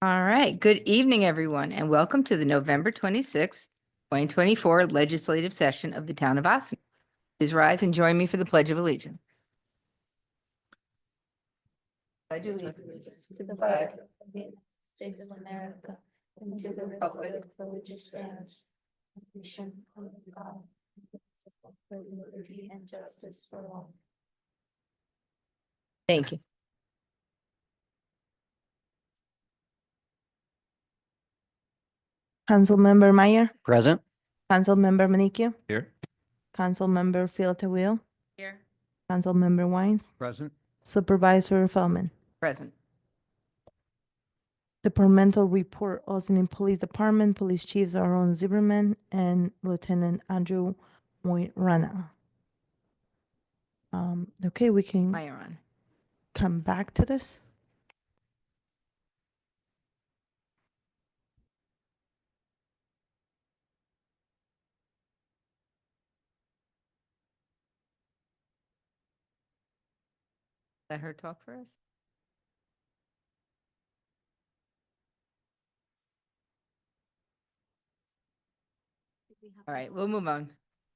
All right. Good evening, everyone, and welcome to the November 26th, 2024 legislative session of the Town of Austin. Please rise and join me for the Pledge of Allegiance. Pledge allegiance To the flag of the United States of America and to the republic for which it stands, one nation under God, indivisible, with liberty and justice for all. Thank you. Councilmember Meyer, Present. Councilmember Manicchio, Here. Councilmember Field-Tawil, Here. Councilmember Wines, Present. Supervisor Feldman. Present. Departmental report, Austin Police Department, Police Chiefs Aaron Zimmerman and Lieutenant Andrew Moirana. Okay, we can Meyer on. come back to this. Let her talk for us. All right, we'll move on.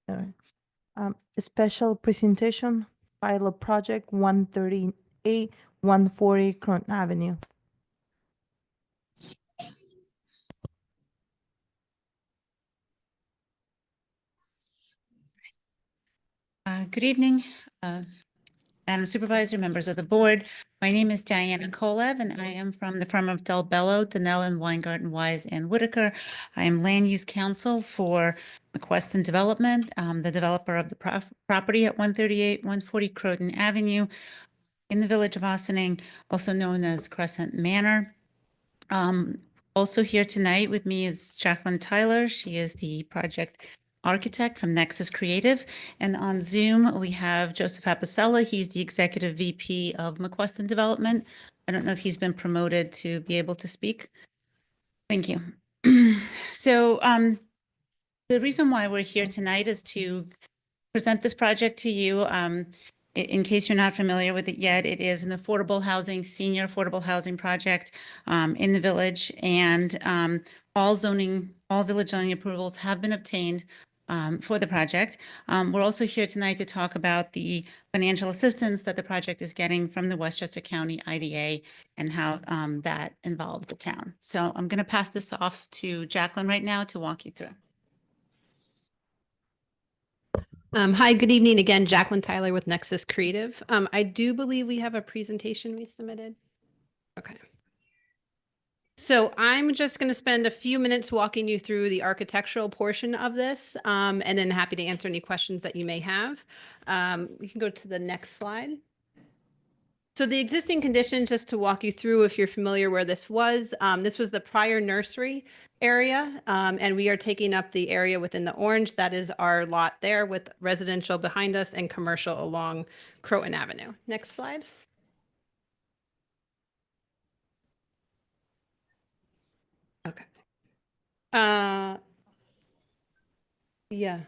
All right. A special presentation, pilot project 138, 140 Croton Avenue. Good evening, Madam Supervisor, members of the board. My name is Diana Kolev, and I am from the firm of Del Bello, Donnell, Weingarten, Wise, and Whitaker. I am land use counsel for McQuestion Development, the developer of the property at 138, 140 Croton Avenue in the village of Ossining, also known as Crescent Manor. Also here tonight with me is Jacqueline Tyler. She is the project architect from Nexus Creative. And on Zoom, we have Joseph Apicella. He's the executive VP of McQuestion Development. I don't know if he's been promoted to be able to speak. Thank you. So the reason why we're here tonight is to present this project to you. In case you're not familiar with it yet, it is an affordable housing, senior affordable housing project in the village. And all village zoning approvals have been obtained for the project. We're also here tonight to talk about the financial assistance that the project is getting from the Westchester County IDA and how that involves the town. So I'm going to pass this off to Jacqueline right now to walk you through. Hi, good evening again, Jacqueline Tyler with Nexus Creative. I do believe we have a presentation we submitted. Okay. So I'm just going to spend a few minutes walking you through the architectural portion of this, and then happy to answer any questions that you may have. We can go to the next slide. So the existing condition, just to walk you through if you're familiar where this was the prior nursery area, and we are taking up the area within the orange. That is our lot there with residential behind us and commercial along Croton Avenue. Next slide. Okay. Yeah.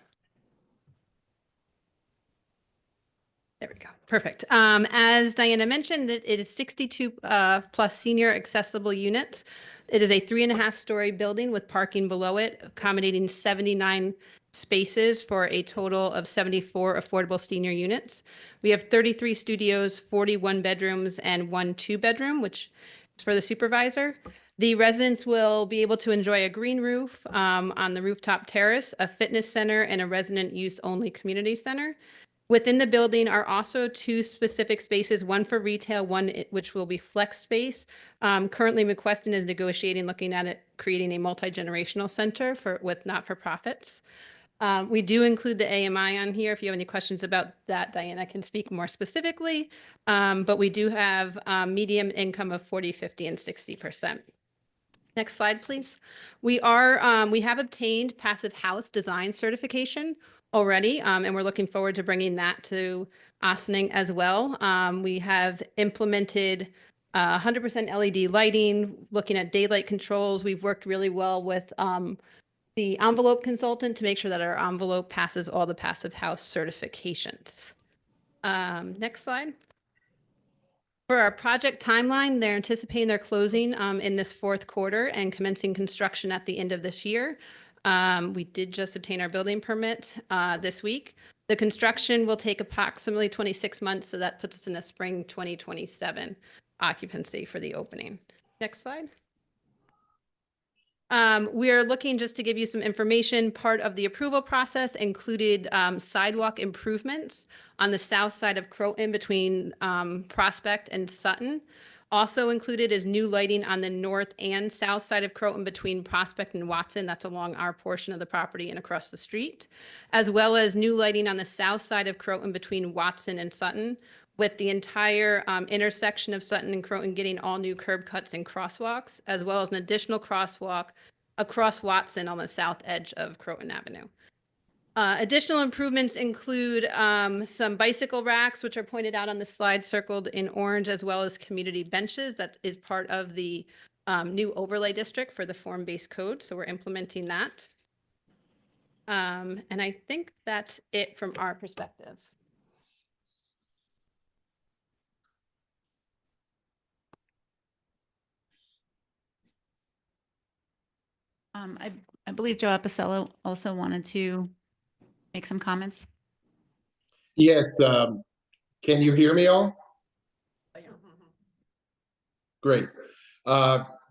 There we go. Perfect. As Diana mentioned, it is 62 plus senior accessible units. It is a 3.5-story building with parking below it, accommodating 79 spaces for a total of 74 affordable senior units. We have 33 studios, 41 bedrooms, and 1 2-bedroom, which is for the supervisor. The residents will be able to enjoy a green roof on the rooftop terrace, a fitness center, and a resident use only community center. Within the building are also 2 specific spaces, one for retail, one which will be flex space. Currently, McQuestion is negotiating, looking at it, creating a multi-generational center with not-for-profits. We do include the AMI on here. If you have any questions about that, Diana can speak more specifically. But we do have medium income of 40, 50, and 60%. Next slide, please. We have obtained Passive House Design certification already, and we're looking forward to bringing that to Ossining as well. We have implemented 100% LED lighting, looking at daylight controls. We've worked really well with the envelope consultant to make sure that our envelope passes all the Passive House certifications. Next slide. For our project timeline, they're anticipating their closing in this fourth quarter and commencing construction at the end of this year. We did just obtain our building permit this week. The construction will take approximately 26 months, so that puts us in a spring 2027 occupancy for the opening. Next slide. We are looking, just to give you some information, part of the approval process included sidewalk improvements on the south side of Croton between Prospect and Sutton. Also included is new lighting on the north and south side of Croton between Prospect and Watson. That's along our portion of the property and across the street, as well as new lighting on the south side of Croton between Watson and Sutton, with the entire intersection of Sutton and Croton getting all new curb cuts and crosswalks, as well as an additional crosswalk across Watson on the south edge of Croton Avenue. Additional improvements include some bicycle racks, which are pointed out on the slide circled in orange, as well as community benches. That is part of the new overlay district for the form-based code. So we're implementing that. And I think that's it from our perspective. I believe Joe Apicello also wanted to make some comments. Yes, can you hear me all? Great.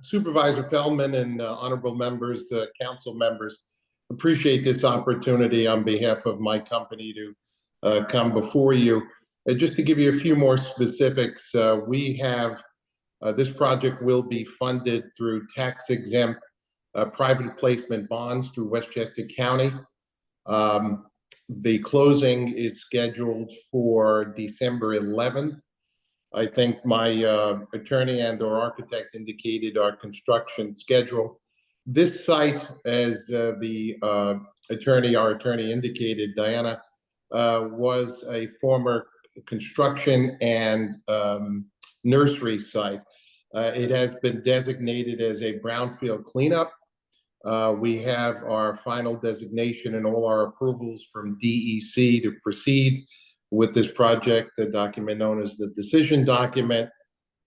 Supervisor Feldman and honorable members, council members, appreciate this opportunity on behalf of my company to come before you. Just to give you a few more specifics, we have, this project will be funded through tax-exempt private placement bonds through Westchester County. The closing is scheduled for December 11th. I think my attorney and or architect indicated our construction schedule. This site, as our attorney indicated, Diana, was a former construction and nursery site. It has been designated as a brownfield cleanup. We have our final designation and all our approvals from DEC to proceed with this project, the document known as the decision document.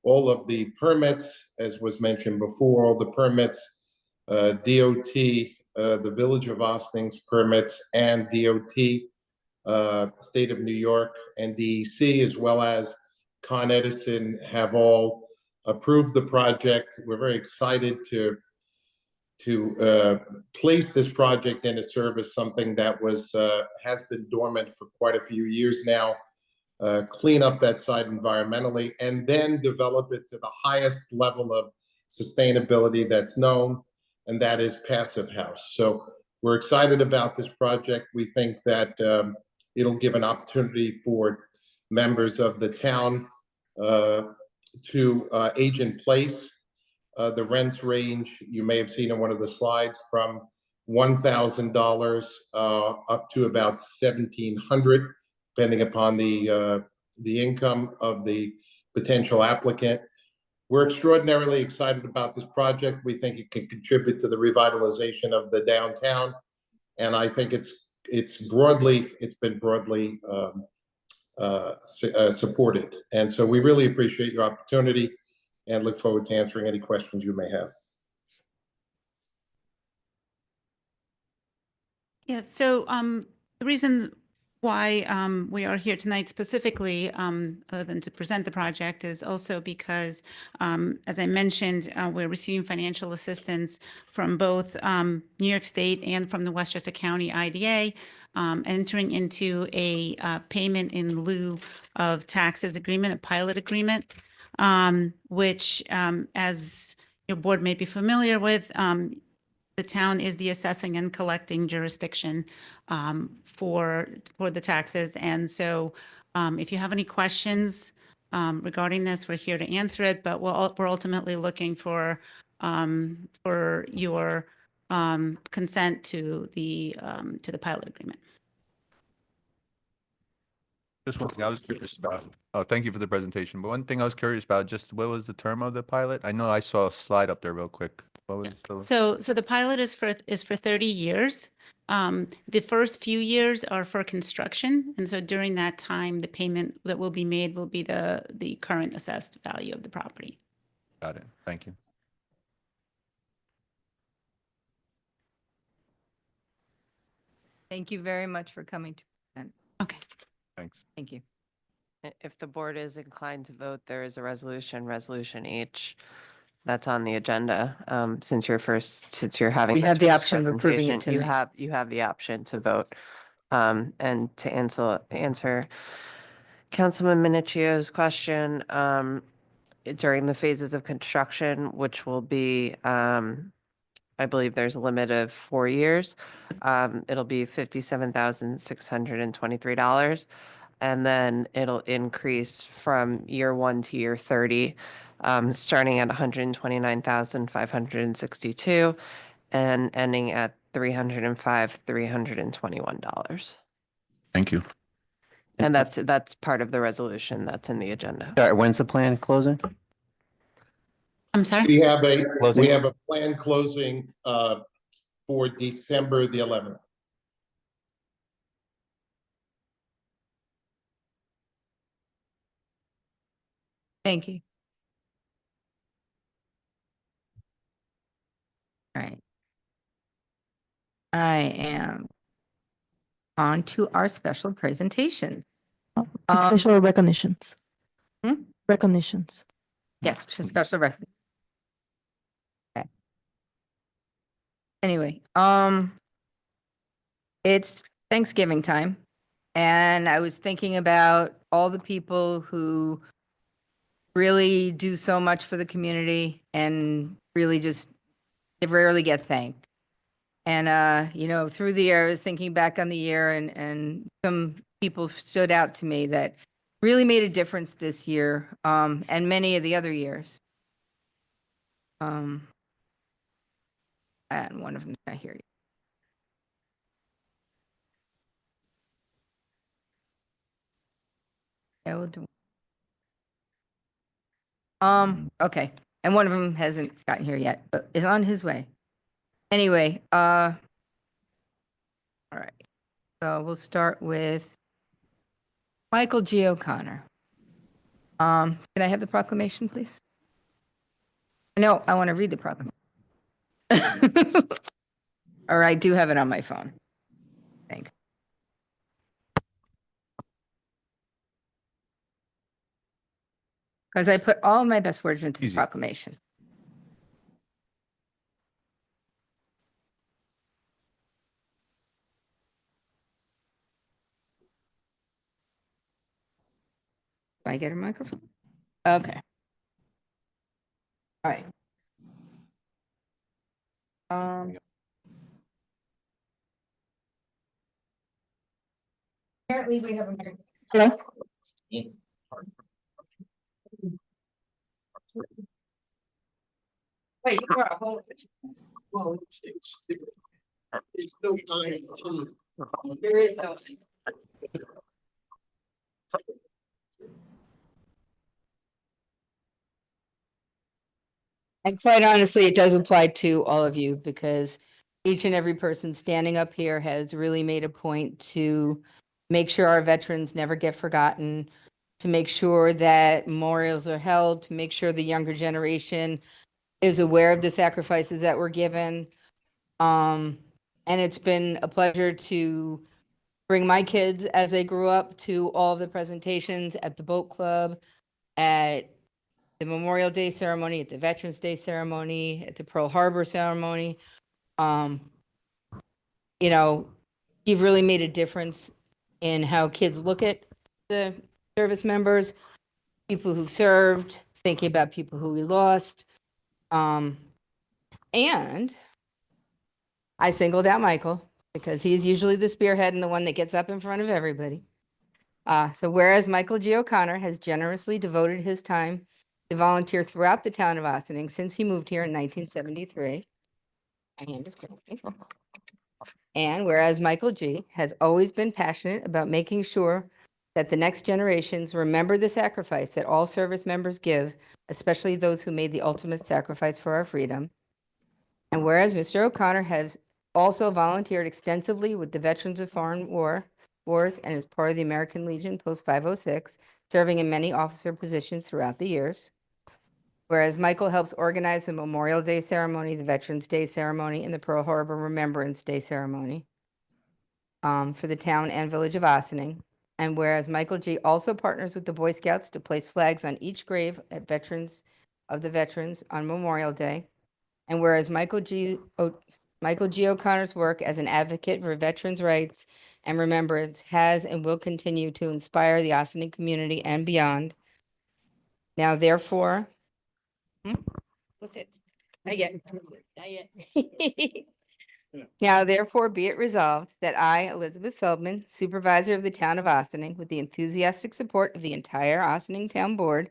All of the permits, as was mentioned before, all the permits, DOT, the Village of Austin's permits, and DOT, State of New York, and DEC, as well as Con Edison, have all approved the project. We're very excited to place this project into service, something that has been dormant for quite a few years now, clean up that site environmentally, and then develop it to the highest level of sustainability that's known, and that is Passive House. So we're excited about this project. We think that it'll give an opportunity for members of the town to age in place. The rents range, you may have seen in one of the slides, from $1,000 up to about $1,700, depending upon the income of the potential applicant. We're extraordinarily excited about this project. We think it can contribute to the revitalization of the downtown, and I think it's been broadly supported. And so we really appreciate your opportunity and look forward to answering any questions you may have. Yeah, so the reason why we are here tonight specifically, other than to present the project, is also because, as I mentioned, we're receiving financial assistance from both New York State and from the Westchester County IDA, entering into a payment in lieu of taxes agreement, a pilot agreement, which, as your board may be familiar with, the town is the assessing and collecting jurisdiction for the taxes. And so if you have any questions regarding this, we're here to answer it, but we're ultimately looking for your consent to the pilot agreement. Just one thing I was curious about. Thank you for the presentation. But one thing I was curious about, just what was the term of the pilot? I know I saw a slide up there real quick. What was the? So the pilot is for 30 years. The first few years are for construction, and so during that time, the payment that will be made will be the current assessed value of the property. Got it. Thank you. Thank you very much for coming to present. Okay. Thanks. Thank you. If the board is inclined to vote, there is a Resolution H, that's on the agenda. Since you're having. We this have the first option of approving it presentation, tonight. You have the option to vote. And to answer Councilman Minichio's question, during the phases of construction, which will be, I believe there's a limit of 4 years. It'll be $57,623. And then it'll increase from year 1 to year 30, starting at $129,562 and ending at $305,321. Thank you. And that's part of the resolution that's in the agenda. All right, when's the plan closing? I'm sorry? We have a Closing. planned closing for December the 11th. Thank you. All right. I am on to our special presentation. Special recognitions. Hmm? Recognitions. Yes, special record. Okay. Anyway, it's Thanksgiving time, and I was thinking about all the people who really do so much for the community and really just, they rarely get thanked. And, you know, through the year, I was thinking back on the year and some people stood out to me that really made a difference this year, and many of the other years. And one of them, I hear you. Yeah, we'll do. Okay, and one of them hasn't gotten here yet, but is on his way. Anyway, all right, so we'll start with Michael G. O'Connor. Can I have the proclamation, please? No, I want to read the proclamation. Or I do have it on my phone. I think. Because I put all of my best words into the Easy. proclamation. Do I get a microphone? Okay. All right. Apparently we have a microphone. Hello? Wait, you brought a whole. Well, it's no time to. There is no. And quite honestly, it does apply to all of you because each and every person standing up here has really made a point to make sure our veterans never get forgotten, to make sure that memorials are held, to make sure the younger generation is aware of the sacrifices that were given. And it's been a pleasure to bring my kids as they grew up to all of the presentations at the boat club, at the Memorial Day ceremony, at the Veterans Day ceremony, at the Pearl Harbor ceremony. You know, you've really made a difference in how kids look at the service members, people who've served, thinking about people who we lost. And I singled out Michael because he's usually the spearhead and the one that gets up in front of everybody. So whereas Michael G. O'Connor has generously devoted his time to volunteer throughout the town of Ossining since he moved here in 1973. My hand is cramping. And whereas Michael G. has always been passionate about making sure that the next generations remember the sacrifice that all service members give, especially those who made the ultimate sacrifice for our freedom. And whereas Mr. O'Connor has also volunteered extensively with the Veterans of Foreign Wars and is part of the American Legion Post 506, serving in many officer positions throughout the years. Whereas Michael helps organize the Memorial Day ceremony, the Veterans Day ceremony, and the Pearl Harbor Remembrance Day ceremony for the town and village of Ossining. And whereas Michael G. also partners with the Boy Scouts to place flags on each grave at veterans on Memorial Day. And whereas Michael G. O'Connor's work as an advocate for veterans' rights and remembrance has and will continue to inspire the Ossining community and beyond. Now therefore, what's it? Not yet. Not yet. Now therefore be it resolved that I, Elizabeth Feldman, Supervisor of the Town of Ossining, with the enthusiastic support of the entire Ossining Town Board,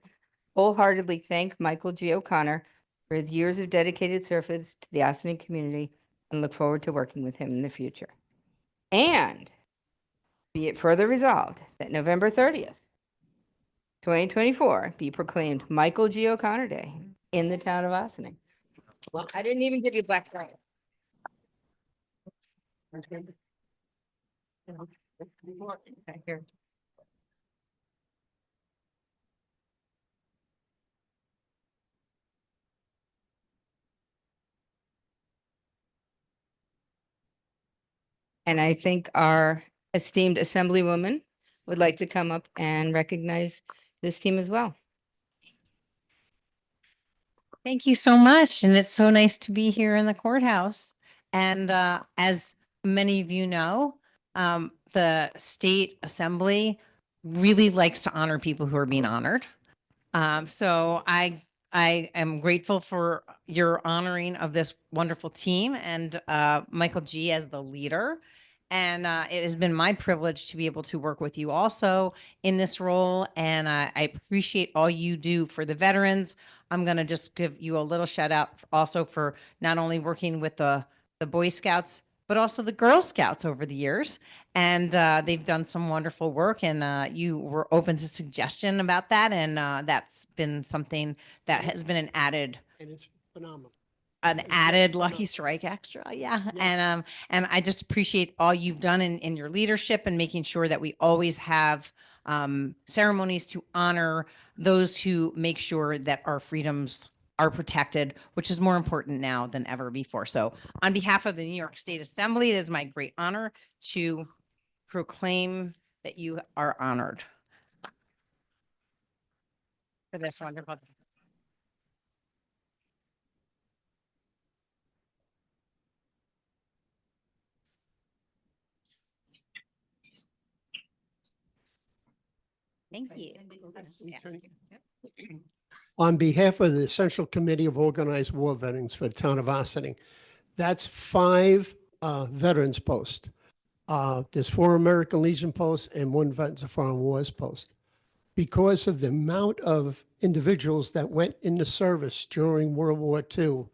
wholeheartedly thank Michael G. O'Connor for his years of dedicated service to the Ossining community and look forward to working with him in the future. And be it further resolved that November 30th, 2024 be proclaimed Michael G. O'Connor Day in the town of Ossining. Well, I didn't even give you Black Friday. Okay, here. And I think our esteemed Assemblywoman would like to come up and recognize this team as well. Thank you so much. And it's so nice to be here in the courthouse. And as many of you know, the state assembly really likes to honor people who are being honored. So I am grateful for your honoring of this wonderful team and Michael G. as the leader. And it has been my privilege to be able to work with you also in this role. And I appreciate all you do for the veterans. I'm going to just give you a little shout out also for not only working with the Boy Scouts, but also the Girl Scouts over the years. And they've done some wonderful work, and you were open to suggestion about that. And that's been something that has been an added Phenomenal. an added lucky strike extra. Yeah. Yes. And I just appreciate all you've done in your leadership and making sure that we always have ceremonies to honor those who make sure that our freedoms are protected, which is more important now than ever before. So on behalf of the New York State Assembly, it is my great honor to proclaim that you are honored for this wonderful. Thank you. On behalf of the Central Committee of Organized War Veterans for the town of Ossining, that's 5 veterans posts. There's 4 American Legion posts and 1 Veterans of Foreign Wars post. Because of the amount of individuals that went into service during World War II,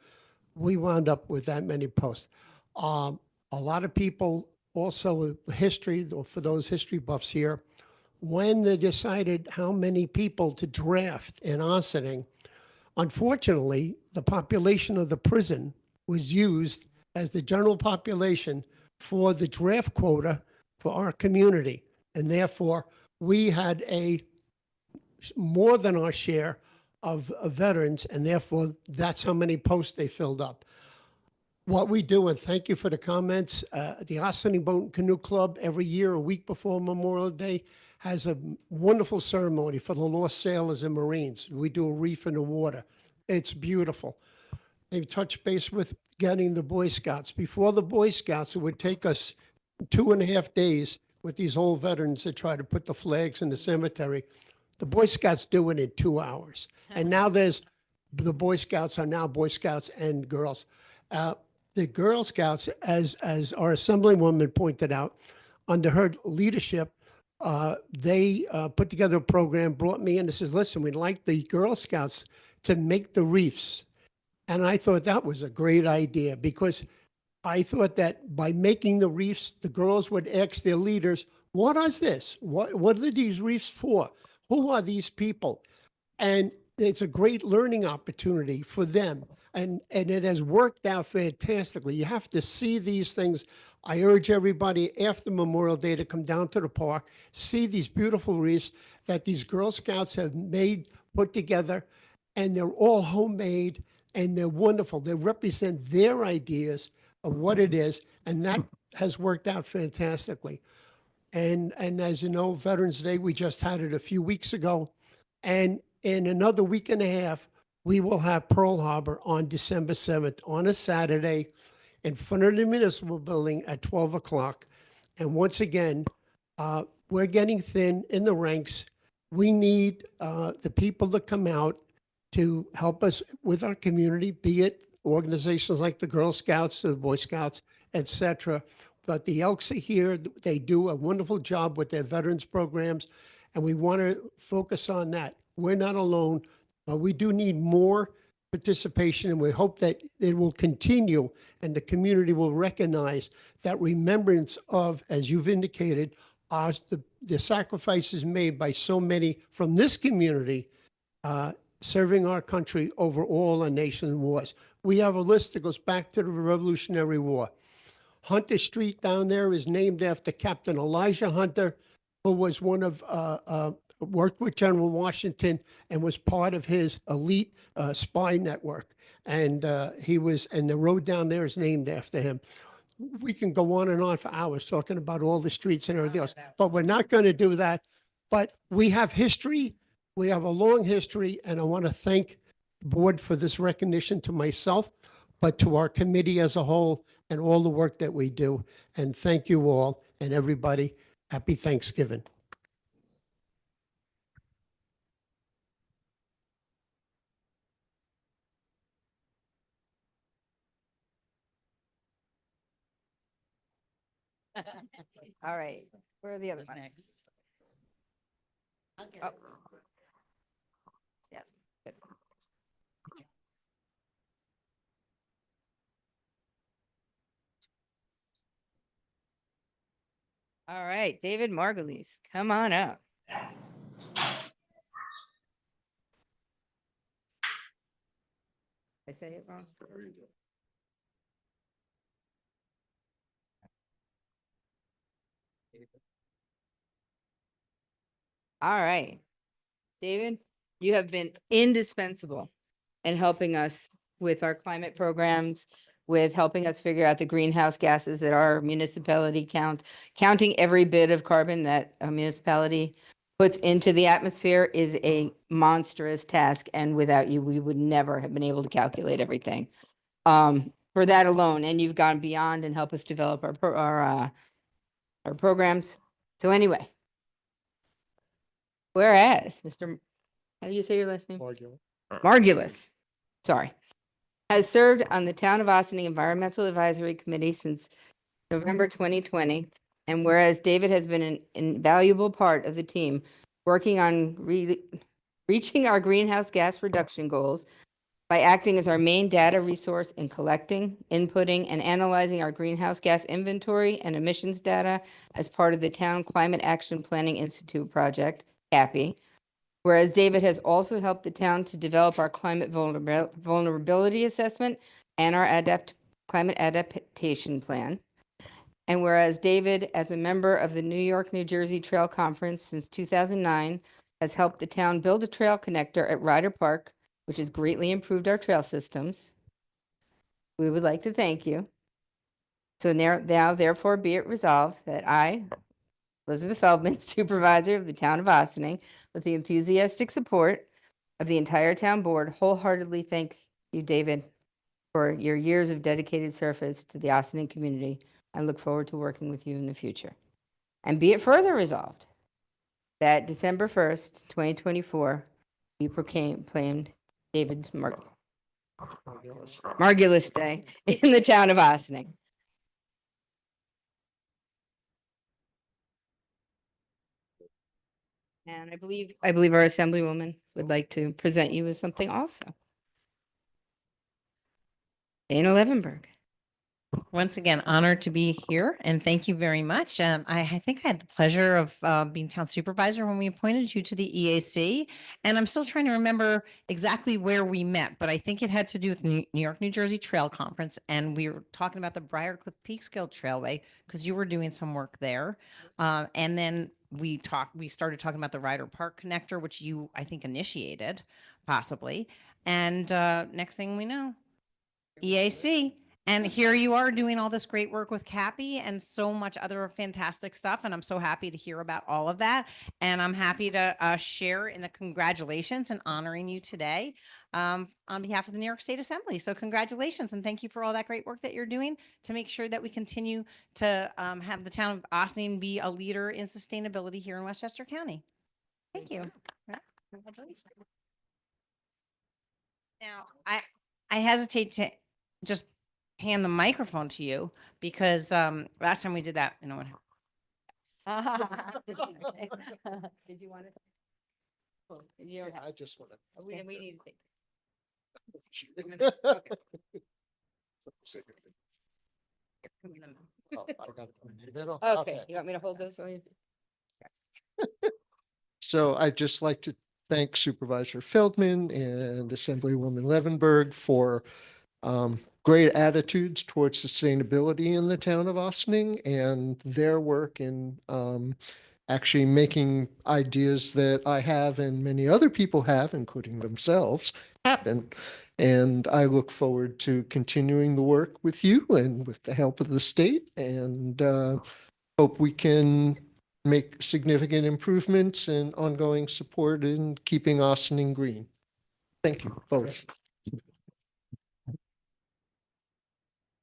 we wound up with that many posts. A lot of people also history, for those history buffs here, when they decided how many people to draft in Ossining, unfortunately, the population of the prison was used as the general population for the draft quota for our community. And therefore, we had more than our share of veterans, and therefore, that's how many posts they filled up. What we do, and thank you for the comments, the Ossining Boat and Canoe Club every year, a week before Memorial Day, has a wonderful ceremony for the lost sailors and Marines. We do a reef in the water. It's beautiful. They touch base with getting the Boy Scouts. Before the Boy Scouts, it would take us 2.5 days with these old veterans to try to put the flags in the cemetery. The Boy Scouts do it in 2 hours. And now the Boy Scouts are now Boy Scouts and girls. The Girl Scouts, as our Assemblywoman pointed out, under her leadership, they put together a program, brought me in and says, listen, we'd like the Girl Scouts to make the reefs. And I thought that was a great idea, because I thought that by making the reefs, the girls would ask their leaders, what is this? What are these reefs for? Who are these people? And it's a great learning opportunity for them. And it has worked out fantastically. You have to see these things. I urge everybody after Memorial Day to come down to the park, see these beautiful wreaths that these Girl Scouts have made, put together, and they're all homemade and they're wonderful. They represent their ideas of what it is, and that has worked out fantastically. And as you know, Veterans Day, we just had it a few weeks ago. And in another week and a half, we will have Pearl Harbor on December 7th on a Saturday in front of the municipal building at 12 o'clock. And once again, we're getting thin in the ranks. We need the people to come out to help us with our community, be it organizations like the Girl Scouts, the Boy Scouts, etc. But the Elks are here. They do a wonderful job with their veterans programs, and we want to focus on that. We're not alone, but we do need more participation, and we hope that it will continue and the community will recognize that remembrance of, as you've indicated, the sacrifices made by so many from this community serving our country over all our nation's wars. We have a list that goes back to the Revolutionary War. Hunter Street down there is named after Captain Elijah Hunter, who was one of, worked with General Washington and was part of his elite spy network. And and the road down there is named after him. We can go on and on for hours talking about all the streets and everything else, but we're not going to do that. But we have history. We have a long history, and I want to thank the board for this recognition to myself, but to our committee as a whole and all the work that we do. And thank you all and everybody. Happy Thanksgiving. All right, where are the other ones? Oh. Yes, good. All right, David Margulies, come on up. I say it wrong? All right, David, you have been indispensable in helping us with our climate programs, with helping us figure out the greenhouse gases that our municipality counting every bit of carbon that a municipality puts into the atmosphere is a monstrous task. And without you, we would never have been able to calculate everything. For that alone, and you've gone beyond and help us develop our programs. So anyway, whereas Mr. How do you say your last name? Margulis, sorry, has served on the Town of Austining Environmental Advisory Committee since November 2020. And whereas David has been an invaluable part of the team working on reaching our greenhouse gas reduction goals by acting as our main data resource in collecting, inputting, and analyzing our greenhouse gas inventory and emissions data as part of the Town Climate Action Planning Institute project, CAPI. Whereas David has also helped the town to develop our climate vulnerability assessment and our climate adaptation plan. And whereas David, as a member of the New York, New Jersey Trail Conference since 2009, has helped the town build a trail connector at Ryder Park, which has greatly improved our trail systems, we would like to thank you. So now therefore be it resolved that I, Elizabeth Feldman, Supervisor of the Town of Austining, with the enthusiastic support of the entire town board, wholeheartedly thank you, David, for your years of dedicated service to the Austining community. I look forward to working with you in the future. And be it further resolved that December 1st, 2024, be proclaimed David's Margulis Day in the town of Austining. And I believe our Assemblywoman would like to present you with something also. Dana Levenberg. Once again, honored to be here and thank you very much. I think I had the pleasure of being town supervisor when we appointed you to the EAC. And I'm still trying to remember exactly where we met, but I think it had to do with New York, New Jersey Trail Conference. And we were talking about the Briarcliff Peekskill Trailway because you were doing some work there. And then we started talking about the Ryder Park Connector, which you, I think, initiated possibly. And next thing we know, EAC. And here you are doing all this great work with Cappy and so much other fantastic stuff. And I'm so happy to hear about all of that. And I'm happy to share in the congratulations and honoring you today on behalf of the New York State Assembly. So congratulations and thank you for all that great work that you're doing to make sure that we continue to have the town of Ossining be a leader in sustainability here in Westchester County. Thank you. Congratulations. Now, I hesitate to just hand the microphone to you because last time we did that, you know what happened. Did you want it? You don't have, I just want we need to take. to. Okay, you want me to hold those? or you- So I'd just like to thank Supervisor Feldman and Assemblywoman Levenberg for great attitudes towards sustainability in the town of Ossining and their work in actually making ideas that I have and many other people have, including themselves, happen. And I look forward to continuing the work with you and with the help of the state and hope we can make significant improvements and ongoing support in keeping Ossining green. Thank you both.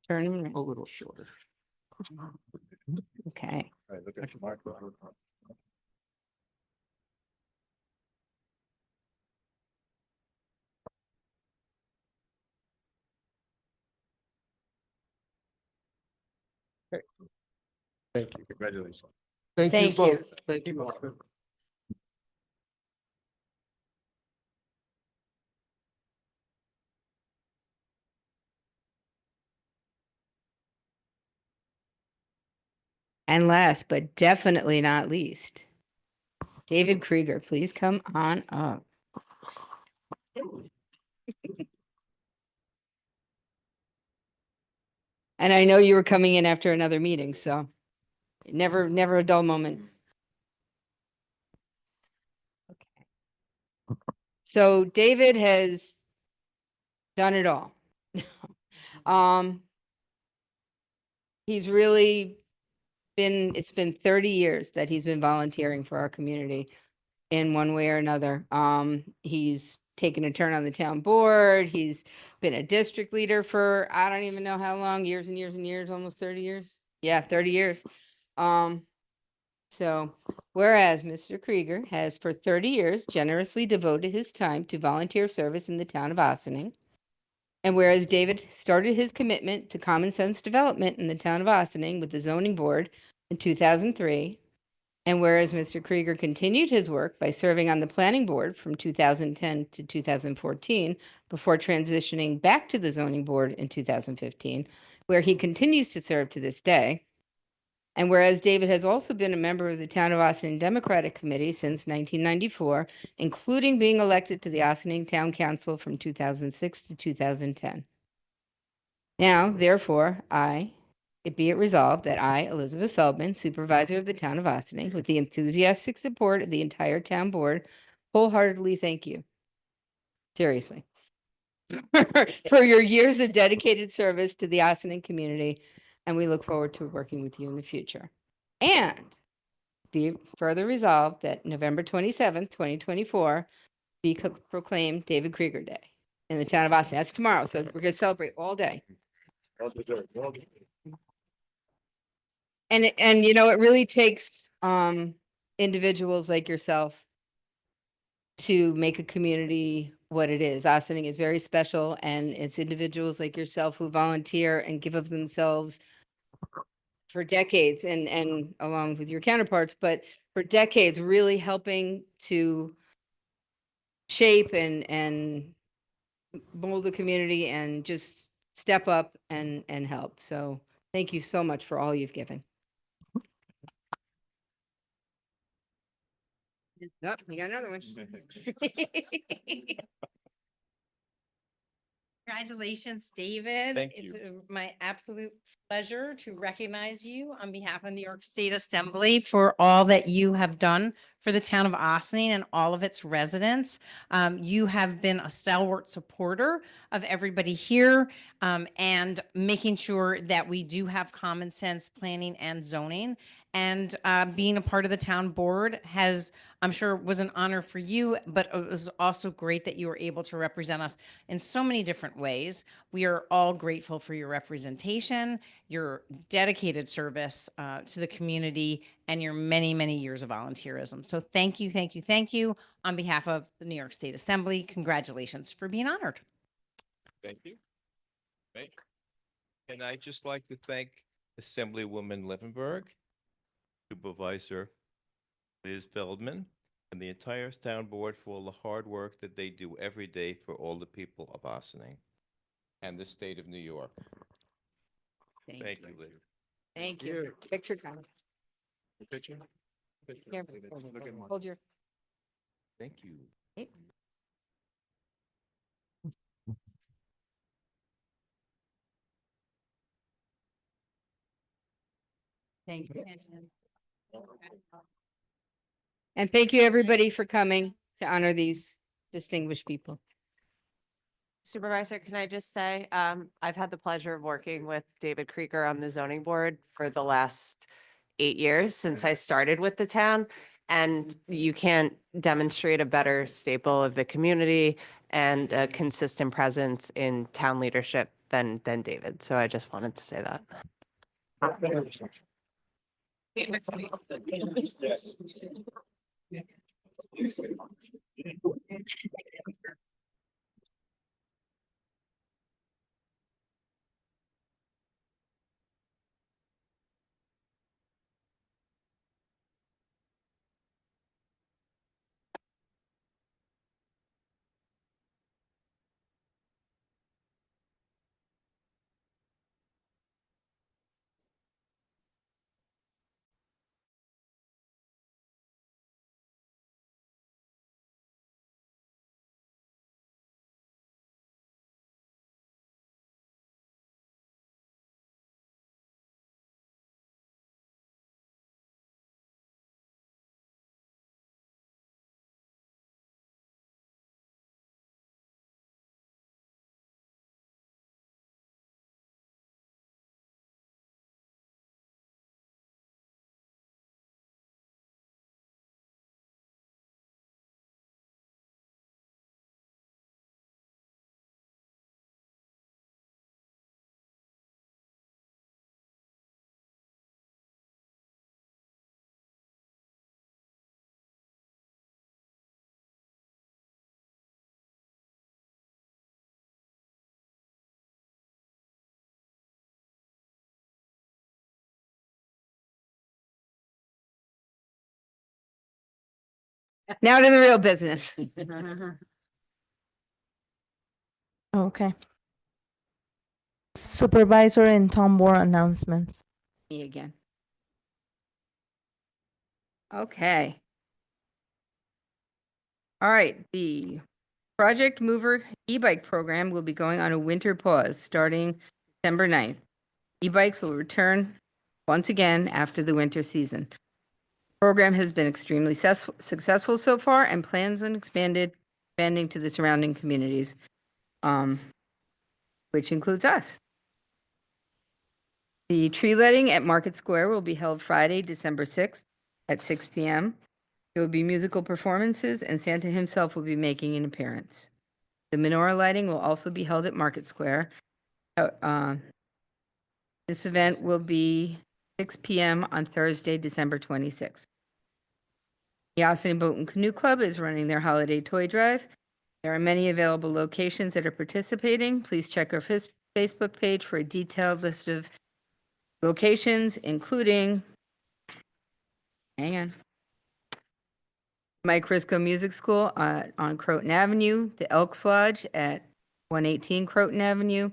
Turn them around. A little shorter. Okay. Thank you. Congratulations. Thank you Thank you. both. Thank you. Mark. And last, but definitely not least, David Krieger, please come on up. And I know you were coming in after another meeting, so never a dull moment. Okay. So David has done it all. He's really it's been 30 years that he's been volunteering for our community in one way or another. He's taken a turn on the town board. He's been a district leader for, I don't even know how long, years and years and years, almost 30 years. Yeah, 30 years. So whereas Mr. Krieger has for 30 years generously devoted his time to volunteer service in the town of Ossining. And whereas David started his commitment to common sense development in the town of Ossining with the zoning board in 2003, and whereas Mr. Krieger continued his work by serving on the planning board from 2010 to 2014 before transitioning back to the zoning board in 2015, where he continues to serve to this day. And whereas David has also been a member of the Town of Ossining Democratic Committee since 1994, including being elected to the Ossining Town Council from 2006 to 2010. Now, therefore, it be it resolved that I, Elizabeth Feldman, Supervisor of the Town of Ossining, with the enthusiastic support of the entire town board, wholeheartedly thank you. Seriously. For your years of dedicated service to the Ossining community, and we look forward to working with you in the future. And be further resolved that November 27th, 2024, be proclaimed David Krieger Day in the town of Ossining. That's tomorrow, so we're going to celebrate all day. And you know, it really takes individuals like yourself to make a community what it is. Ossining is very special, and it's individuals like yourself who volunteer and give of themselves for decades and along with your counterparts, but for decades, really helping to shape and mold the community and just step up and help. So thank you so much for all you've given. Yep, we got another one. Congratulations, David. Thank It's you. my absolute pleasure to recognize you on behalf of New York State Assembly for all that you have done for the town of Ossining and all of its residents. You have been a stalwart supporter of everybody here and making sure that we do have common sense planning and zoning. And being a part of the town board has, I'm sure, was an honor for you, but it was also great that you were able to represent us in so many different ways. We are all grateful for your representation, your dedicated service to the community, and your many, many years of volunteerism. So thank you, thank you, thank you. On behalf of the New York State Assembly, congratulations for being honored. Thank you. Thank you. And I'd just like to thank Assemblywoman Levenberg, Supervisor Liz Feldman, and the entire town board for all the hard work that they do every day for all the people of Ossining and the state of New York. Thank you, Liz. Thank you. Picture time. Picture? Here, hold your. Thank you. Okay. Thank you. And thank you, everybody, for coming to honor these distinguished people. Supervisor, can I just say, I've had the pleasure of working with David Krieger on the zoning board for the last 8 years since I started with the town. And you can't demonstrate a better staple of the community and a consistent presence in town leadership than David. So I just wanted to say that. Now to the real business. Okay. Supervisor and town board announcements. Me again. Okay. All right, the Project Mover e-bike program will be going on a winter pause starting December 9th. E-bikes will return once again after the winter season. Program has been extremely successful so far and plans on expanding to the surrounding communities, which includes us. The tree lighting at Market Square will be held Friday, December 6th at 6 p.m. There will be musical performances and Santa himself will be making an appearance. The menorah lighting will also be held at Market Square. This event will be 6 p.m. on Thursday, December 26th. The Ossining Boat and Canoe Club is running their holiday toy drive. There are many available locations that are participating. Please check our Facebook page for a detailed list of locations, including, hang on, Mike Risco Music School on Croton Avenue, the Elks Lodge at 118 Croton Avenue,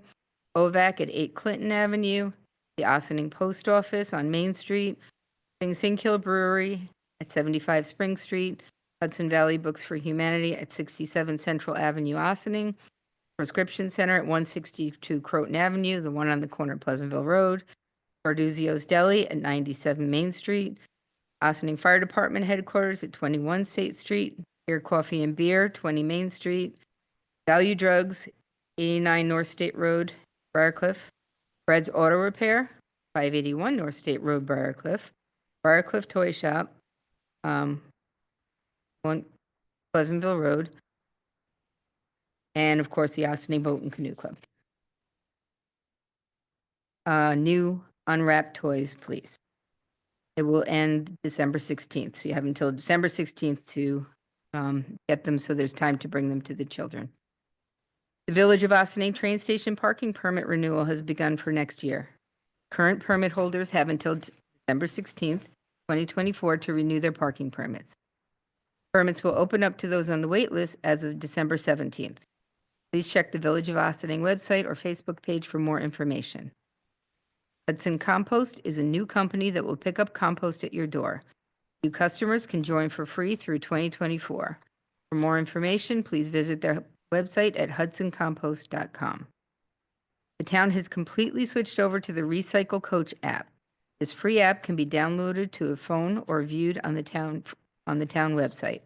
OVAC at 8 Clinton Avenue, the Ossining Post Office on Main Street, Sing Sing Kill Brewery at 75 Spring Street, Hudson Valley Books for Humanity at 67 Central Avenue, Ossining, Prescription Center at 162 Croton Avenue, the one on the corner of Pleasantville Road, Barduzio's Deli at 97 Main Street, Ossining Fire Department Headquarters at 21 State Street, Here Coffee and Beer, 20 Main Street, Value Drugs, 89 North State Road, Briarcliff, Fred's Auto Repair, 581 North State Road, Briarcliff, Briarcliff Toy Shop, 1 Pleasantville Road, and of course, the Ossining Boat and Canoe Club. New unwrapped toys, please. It will end December 16th, so you have until December 16th to get them so there's time to bring them to the children. The Village of Ossining train station parking permit renewal has begun for next year. Current permit holders have until December 16th, 2024 to renew their parking permits. Permits will open up to those on the wait list as of December 17th. Please check the Village of Ossining website or Facebook page for more information. Hudson Compost is a new company that will pick up compost at your door. New customers can join for free through 2024. For more information, please visit their website at hudsoncompost.com. The town has completely switched over to the Recycle Coach app. This free app can be downloaded to a phone or viewed on the town website.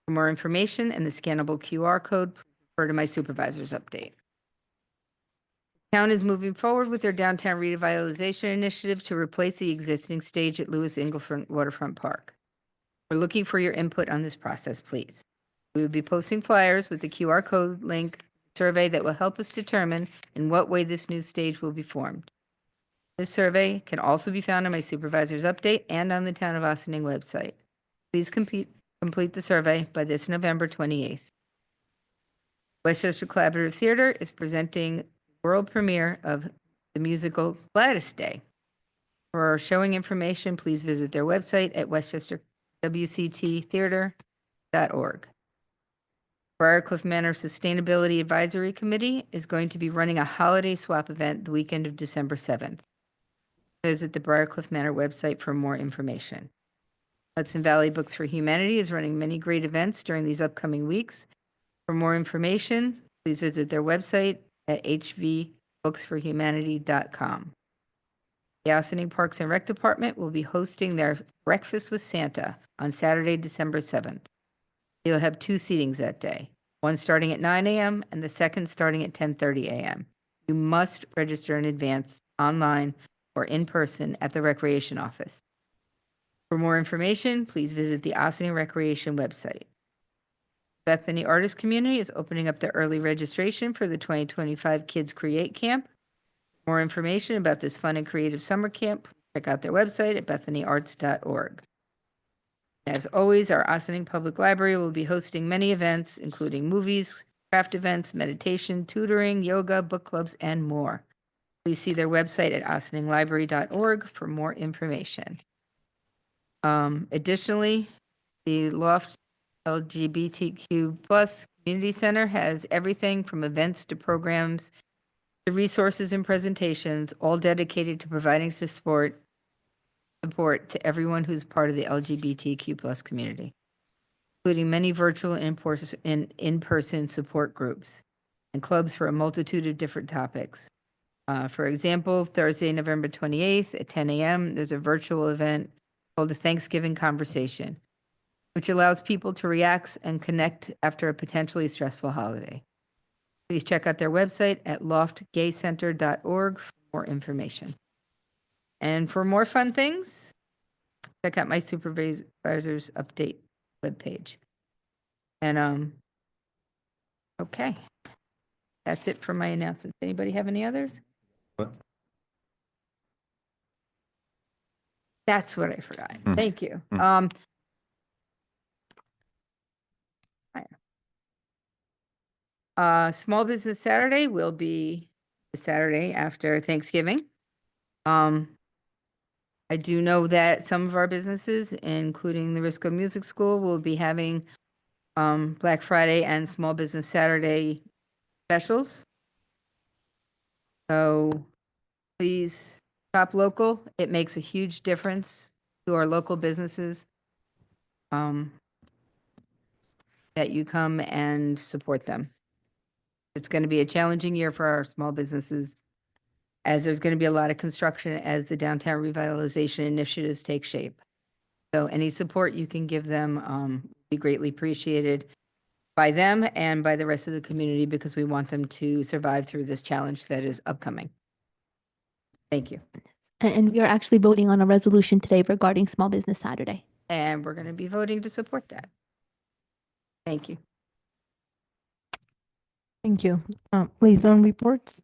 For more information and the scannable QR code, please refer to my supervisor's update. The town is moving forward with their downtown revitalization initiative to replace the existing stage at Lewis Inglefront Waterfront Park. We're looking for your input on this process, please. We will be posting flyers with the QR code link survey that will help us determine in what way this new stage will be formed. This survey can also be found on my supervisor's update and on the Town of Ossining website. Please complete the survey by this November 28th. Westchester Collaborative Theater is presenting world premiere of the musical Gladys Day. For showing information, please visit their website at westchesterwcttheater.org. Briarcliff Manor Sustainability Advisory Committee is going to be running a holiday swap event the weekend of December 7th. Visit the Briarcliff Manor website for more information. Hudson Valley Books for Humanity is running many great events during these upcoming weeks. For more information, please visit their website at hvbooksforhumanity.com. The Ossining Parks and Rec Department will be hosting their Breakfast with Santa on Saturday, December 7th. You'll have 2 seatings that day, one starting at 9 a.m. and the second starting at 10:30 a.m. You must register in advance, online, or in person at the Recreation Office. For more information, please visit the Ossining Recreation website. Bethany Artist Community is opening up the early registration for the 2025 Kids Create Camp. For more information about this fun and creative summer camp, check out their website at bethanyarts.org. As always, our Ossining Public Library will be hosting many events, including movies, craft events, meditation, tutoring, yoga, book clubs, and more. Please see their website at ossininglibrary.org for more information. Additionally, the Loft LGBTQ+ Community Center has everything from events to programs to resources and presentations, all dedicated to providing support to everyone who's part of the LGBTQ+ community, including many virtual and in-person support groups and clubs for a multitude of different topics. For example, Thursday, November 28th at 10 a.m., there's a virtual event called the Thanksgiving Conversation, which allows people to relax and connect after a potentially stressful holiday. Please check out their website at loftgaycenter.org for more information. And for more fun things, check out my supervisor's update webpage. And okay, that's it for my announcements. Anybody have any others? What? That's what I forgot. Hmm. Thank you. Hmm. Small Business Saturday will be the Saturday after Thanksgiving. I do know that some of our businesses, including the Risco Music School, will be having Black Friday and Small Business Saturday specials. So please shop local. It makes a huge difference to our local businesses. That you come and support them. It's going to be a challenging year for our small businesses, as there's going to be a lot of construction as the downtown revitalization initiatives take shape. So any support you can give them will be greatly appreciated by them and by the rest of the community, because we want them to survive through this challenge that is upcoming. Thank you. And we are actually voting on a resolution today regarding Small Business Saturday. And we're going to be voting to support that. Thank you. Thank you. Liaison reports.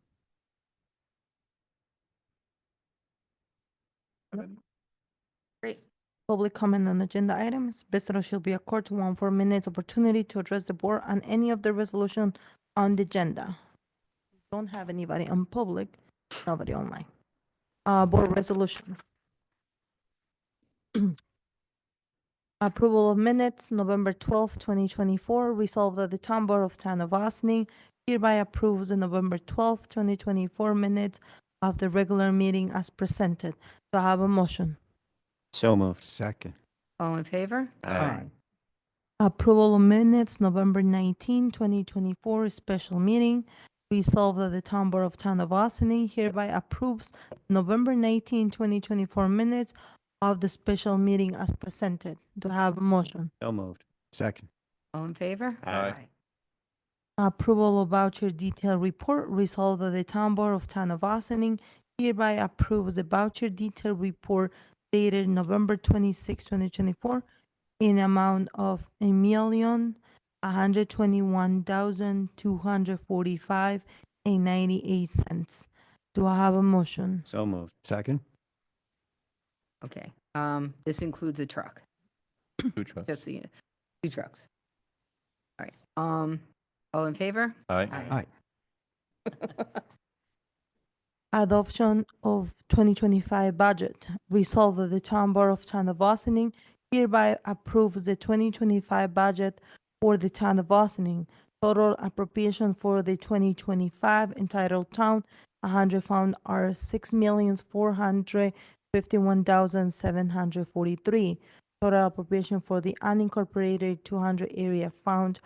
Great. Public comment on agenda items. Visitor shall be accorded 4 minutes opportunity to address the board on any of the resolution on the agenda. Don't have anybody on public, nobody online. Board resolution. Approval of minutes, November 12th, 2024. Resolved that the Town Board of Town of Austin hereby approves the November 12th, 2024 minutes of the regular meeting as presented. Do I have a motion? So moved. Second. All in favor? Aye. Approval of minutes, November 19, 2024, special meeting. Resolved that the Town Board of Town of Austin hereby approves November 19, 2024 minutes of the special meeting as presented. Do I have a motion? So moved. Second. All in favor? Aye. Approval of voucher detail report. Resolved that the Town Board of Town of Austin hereby approves the voucher detail report dated November 26, 2024 in amount of $1,121,245.98. Do I have a motion? So moved. Second. Okay. This includes a truck, Two trucks. just so you know, 2 trucks. All right. All in favor? Aye. Aye. Adoption of 2025 budget. Resolved that the Town Board of Town of Austin hereby approves the 2025 budget for the Town of Austin. Total appropriation for the 2025 entitled Town 100 fund are $6,451,743. Total appropriation for the unincorporated 200 area funds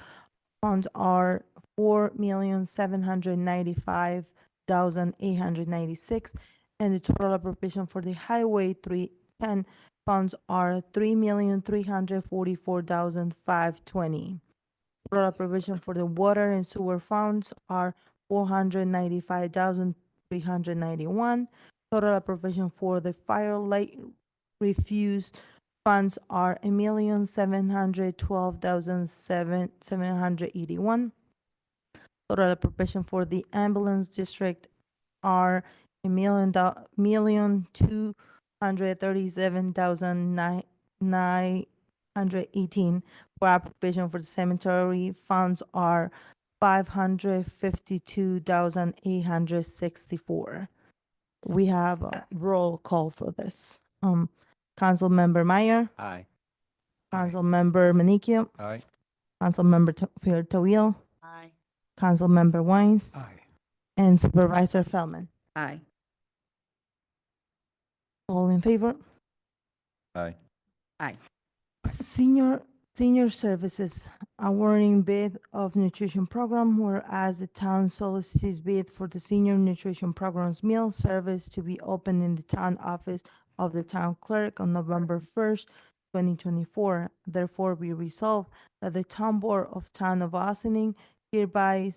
are $4,795,896, and the total appropriation for the Highway 310 funds are $3,344,520. Total appropriation for the water and sewer funds are $495,391. Total appropriation for the fire light refuse funds are $1,712,781. Total appropriation for the ambulance district are $1,237,918. For appropriation for the cemetery funds are $552,864. We have a roll call for this. Councilmember Meyer, Aye. Councilmember Manicchio, Aye. Councilmember Tawil, Aye. Councilmember Wines, Aye. and Supervisor Feldman. Aye. All in favor? Aye. Senior Services awarding bid of nutrition program, whereas the town solicits bid for the senior nutrition program's meal service to be opened in the town office of the town clerk on November 1st, 2024. Therefore, be resolved that the Town Board of Town of Austin hereby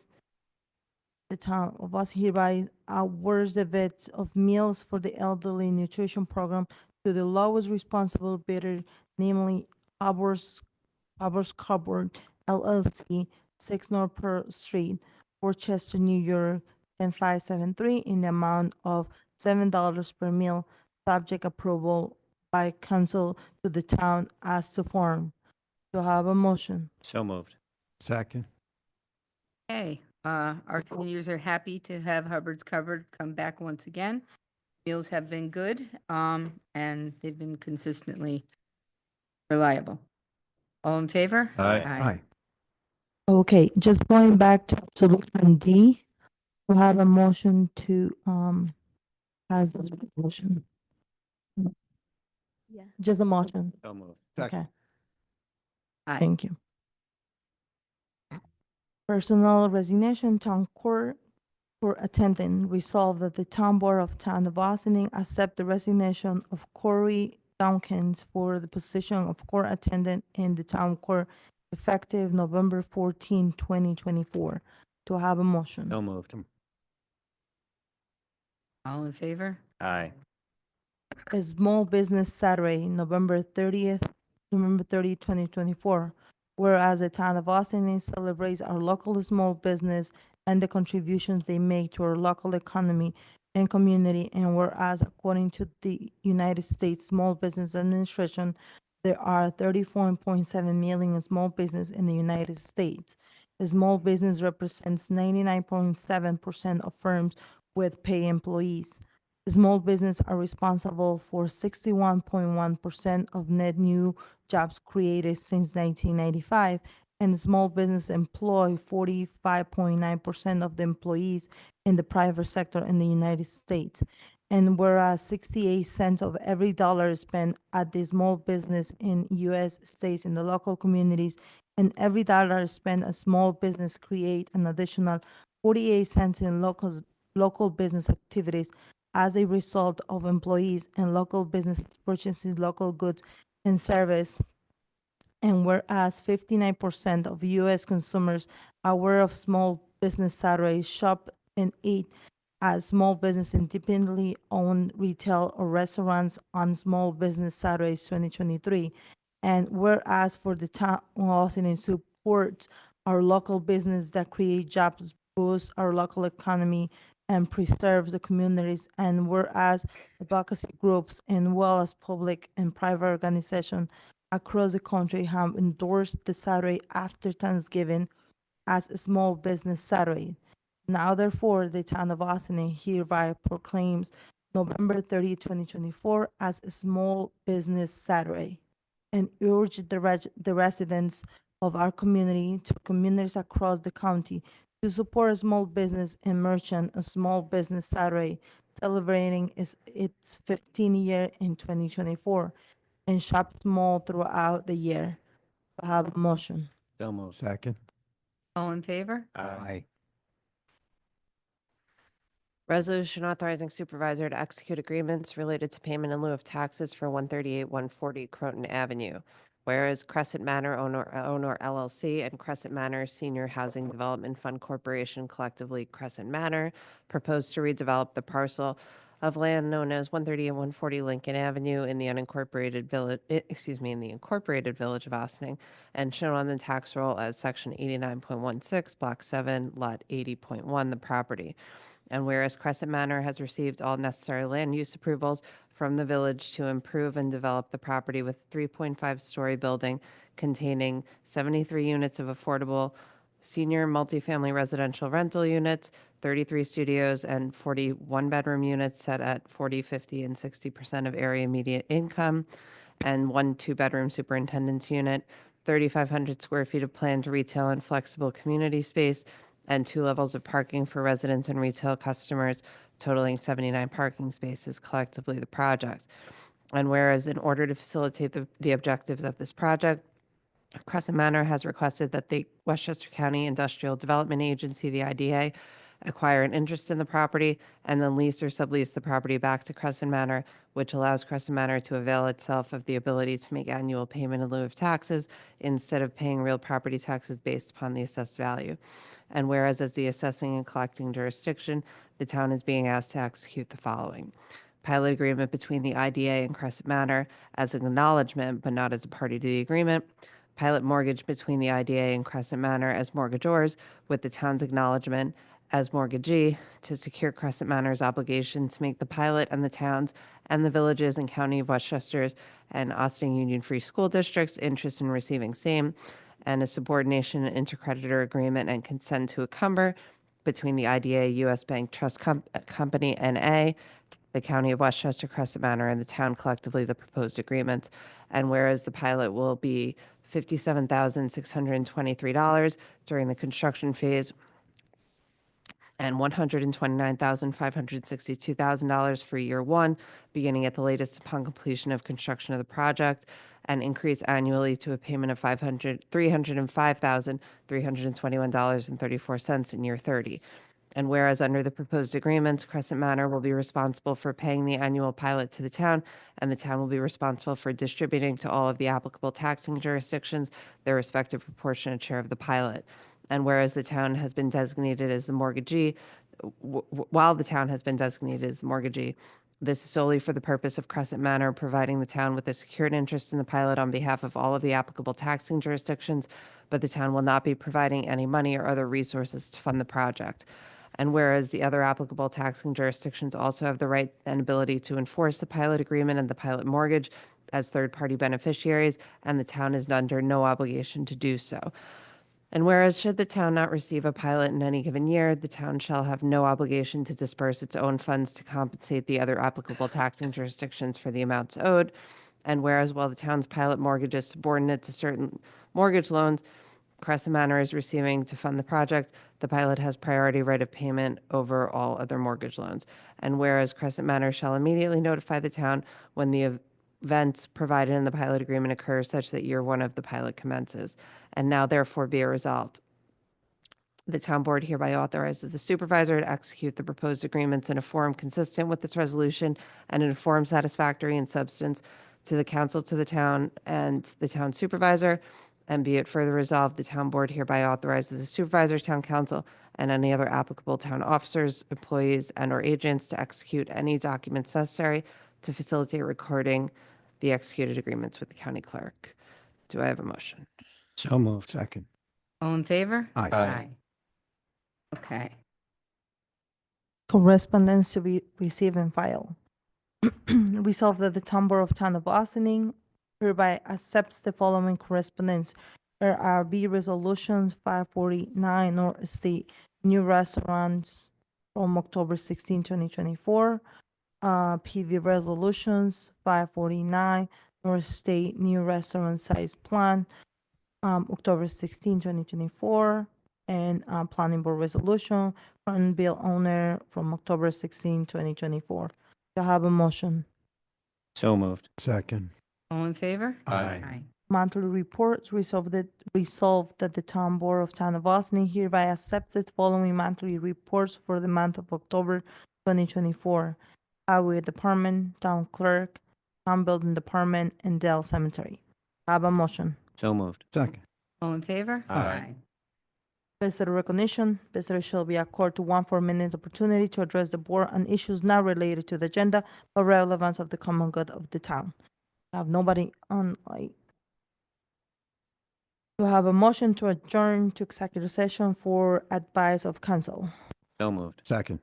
awards the bids of meals for the elderly nutrition program to the lowest responsible bidder, namely Hubbard's Cupboard LLC, 6 North Pearl Street, Worcester, New York, 10573, in the amount of $7 per meal, subject approval by council to the town as to form. Do I have a motion? So moved. Second. Okay, our seniors are happy to have Hubbard's Cupboard come back once again. Meals have been good, and they've been consistently reliable. All in favor? Aye. Aye. Okay, just going back to resolution D, We have a motion to, pass this resolution. Yeah. Just a motion. So moved. Second. Okay. Thank you. Personal resignation, town court for attendant. Resolved that the town board of town of Austining accept the resignation of Corey Dawkins for the position of court attendant in the town court effective November 14, 2024. Do I have a motion? So moved. All in favor? Aye. A small business Saturday, November 30, 2024. Whereas the town of Austin celebrates our local small business and the contributions they make to our local economy and community. And whereas according to the United States Small Business Administration, there are 34.7 million small business in the United States. The small business represents 99.7% of firms with paid employees. Small business are responsible for 61.1% of net new jobs created since 1995, and small business employ 45.9% of the employees in the private sector in the United States. And whereas 68 cents of every dollar spent at the small business in U.S. states in the local communities, and every dollar spent at small business create an additional 48 cents in local business activities as a result of employees and local businesses purchasing local goods and service. And whereas 59% of U.S. consumers are aware of Small Business Saturday, shop and eat at small business independently owned retail or restaurants on Small Business Saturdays 2023. And whereas for the town of Austin supports our local business that create jobs, boost our local economy, and preserve the communities. And whereas advocacy groups and well as public and private organizations across the country have endorsed the Saturday after Thanksgiving as a Small Business Saturday. Now therefore, the town of Austin hereby proclaims November 30, 2024 as a Small Business Saturday and urge the residents of our community to communities across the county to support a small business and merchant a Small Business Saturday, celebrating its 15th year in 2024, and shop small throughout the year. I have a motion. So moved. Second. All in favor? Aye. Resolution authorizing supervisor to execute agreements related to payment in lieu of taxes for 138-140 Croton Avenue. Whereas Crescent Manor owner LLC and Crescent Manor Senior Housing Development Fund Corporation, collectively Crescent Manor, propose to redevelop the parcel of land known as 138-140 Lincoln Avenue in the unincorporated village, in the incorporated village of Austining, and shown on the tax roll as section 89.16, block 7, lot 80.1, the property. And whereas Crescent Manor has received all necessary land use approvals from the village to improve and develop the property with a 3.5-story building containing 73 units of affordable senior multifamily residential rental units, 33 studios, and 41 bedroom units set at 40, 50, and 60% of area median income, and 1 2-bedroom superintendent's unit, 3,500 square feet of planned retail and flexible community space, and 2 levels of parking for residents and retail customers, totaling 79 parking spaces, collectively the project. And whereas in order to facilitate the objectives of this project, Crescent Manor has requested that the Westchester County Industrial Development Agency, the IDA, acquire an interest in the property and then lease or sublease the property back to Crescent Manor, which allows Crescent Manor to avail itself of the ability to make annual payment in lieu of taxes instead of paying real property taxes based upon the assessed value. And whereas as the assessing and collecting jurisdiction, the town is being asked to execute the following. Pilot agreement between the IDA and Crescent Manor as an acknowledgement, but not as a party to the agreement. Pilot mortgage between the IDA and Crescent Manor as mortgagors with the town's acknowledgement as mortgagee to secure Crescent Manor's obligation to make the pilot and the towns and the villages and county of Westchester's and Austin Union Free School District's interest in receiving same, and a subordination and intercreditor agreement and consent to encumber between the IDA U.S. Bank Trust Company N.A., the County of Westchester, Crescent Manor, and the town collectively the proposed agreements. And whereas the pilot will be $57,623 during the construction phase, and $129,562,000 for year one, beginning at the latest upon completion of construction of the project, and increase annually to a payment of $305,321.34 in year 30. And whereas under the proposed agreements, Crescent Manor will be responsible for paying the annual pilot to the town, and the town will be responsible for distributing to all of the applicable taxing jurisdictions their respective proportionate share of the pilot. And whereas the town has been designated as the mortgagee, while the town has been designated as the mortgagee, this is solely for the purpose of Crescent Manor providing the town with a secured interest in the pilot on behalf of all of the applicable taxing jurisdictions, but the town will not be providing any money or other resources to fund the project. And whereas the other applicable taxing jurisdictions also have the right and ability to enforce the pilot agreement and the pilot mortgage as third-party beneficiaries, and the town is under no obligation to do so. And whereas should the town not receive a pilot in any given year, the town shall have no obligation to disperse its own funds to compensate the other applicable taxing jurisdictions for the amounts owed. And whereas while the town's pilot mortgage is subordinate to certain mortgage loans Crescent Manor is receiving to fund the project, the pilot has priority right of payment over all other mortgage loans. And whereas Crescent Manor shall immediately notify the town when the events provided in the pilot agreement occur such that year one of the pilot commences. And now therefore be it resolved. The town board hereby authorizes the supervisor to execute the proposed agreements in a form consistent with this resolution and in a form satisfactory in substance to the council, to the town, and the town supervisor. And be it further resolved, the town board hereby authorizes the supervisor, town council, and any other applicable town officers, employees, and/or agents to execute any documents necessary to facilitate recording the executed agreements with the county clerk. Do I have a motion? So moved. Second. All in favor? Aye. Okay. Correspondence to be received and filed. Resolved that the town board of Town of Austining hereby accepts the following correspondence. RRB Resolutions 549 North State New Restaurants from October 16, 2024. PV Resolutions 549 North State New Restaurant Size Plan, October 16, 2024. And Planning Board Resolution, Front Bill Owner from October 16, 2024. Do I have a motion? So moved. Second. All in favor? Aye. Monthly reports resolved that the Town Board of Town of Austining hereby accepts the following monthly reports for the month of October 2024. Highway Department, Town Clerk, Town Building Department, and Dell Cemetery. I have a motion. So moved. Second. All in favor? Aye. Visitor recognition. Visitors shall be accorded to 1 4-minute opportunity to address the board on issues not related to the agenda but relevance of the common good of the town. I have nobody online. To have a motion to adjourn to executive session for advice of counsel. So moved. Second.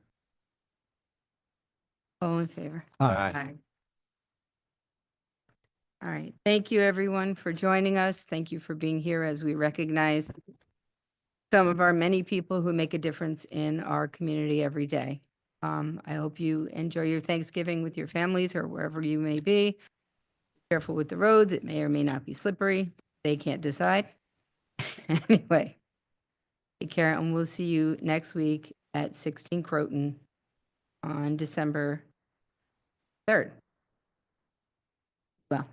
All in favor? Aye. All right. Thank you, everyone, for joining us. Thank you for being here as we recognize some of our many people who make a difference in our community every day. I hope you enjoy your Thanksgiving with your families or wherever you may be. Careful with the roads. It may or may not be slippery. They can't decide. Anyway, take care, and we'll see you next week at 16 Croton on December 3rd. Well.